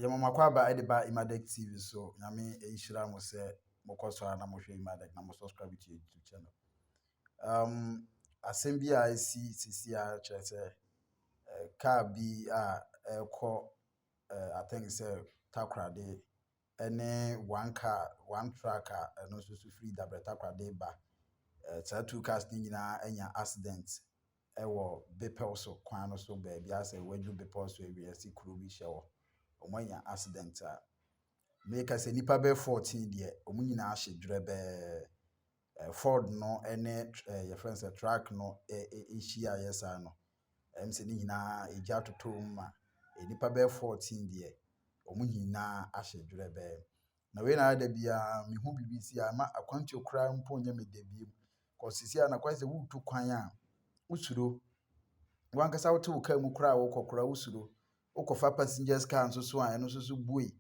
Mama Kwaba Ediba Emadek TV, so Yami Ishira Mose Mokoso and Amoshe Emadek, and subscribe to your YouTube channel. Assembly I see CCR Chese car be call I think it's a Takra Day, any one car, one tracker, and also free double Takra Day ba. Two cars nina any accident. Ewo bepe so kwan no so baby as a wedru bepe so ebi esi kuro bi hye omanya accident a make us nipa be 14 de omunyina ahye dwere Ford no ene your friends a track no ehia yesa no se ni nyina eja totom ma nipa be 14 de omunyina ahye dwere na we na da bia me hu BBC ama akwanti okra mpo nya me da bi ko sisi na kwase wutu kwan a usuro wankasa wote wo ka mu kura wo kokora usuro wokofa passengers car nso so a eno so bui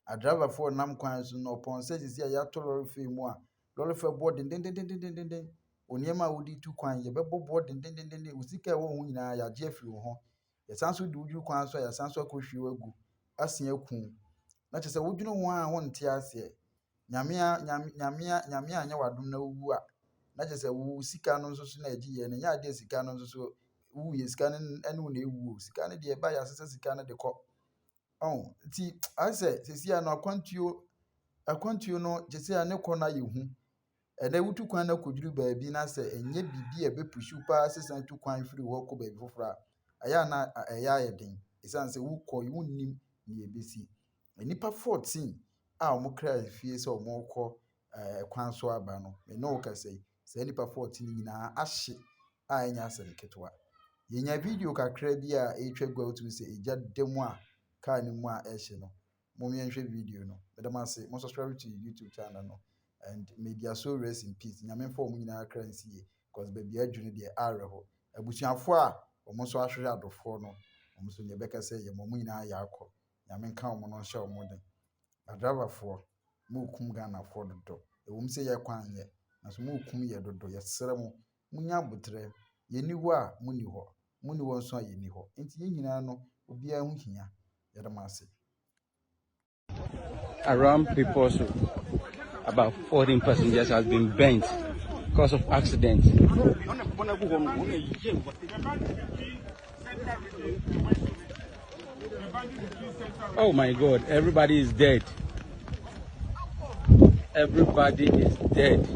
a driver for nam kwan so no pon se sisi ya to lorry fe mu a lorry fe board den oniema wodi tu kwan ye bebo board den usika wo hu nyina ya je afiri wo ho ye sanso di wuju kwan so ya sanso akohwi wagu asen akun na chese wodwunu ho a wonte ase nyamia anya wadom na wu a na chese wo sika no nso so na egiye ne nya de sika no nso so wu ye sika no na ewu sika no de ba ya sese sika no de ko ti ase sesi na akwantuo no chese ya ne ko na yehu ene wutu kwan na koduru baabi na se enye bibi e be pushu pa sesan tu kwan firi wo ko baabi fofora aya na eya yeden esan se wu ko yu nim ni ebesi nipa 14 a omo kra fie se omo ko kwan so aba no me no ka se nipa 14 nyina ahye a enya asem ketwa yenya video kakra bi a etwa gwa otu se eja demu a ka ni mu a ehye no mo yenhwe video no medamase mo subscribe to YouTube channel no and may their soul rest in peace nyame for mu nyina kra nsie cause baby adwune de areho abusuafo a omo so ahwere adofo no omo so ne beka se ye mo nyina ya akọ nyame nka omo no hye omo den driver for mu kum Ghana for dodo ewum se ye kwan ye na so mu kum ye dodo ye sere mu munya butre ye ni wo a mu ni wo nso a ye ni ho enti ye nyina no obi a hu hia ye damase around people so about 14 passengers has been burnt because of accidents. Oh my God, everybody is dead. Everybody is dead.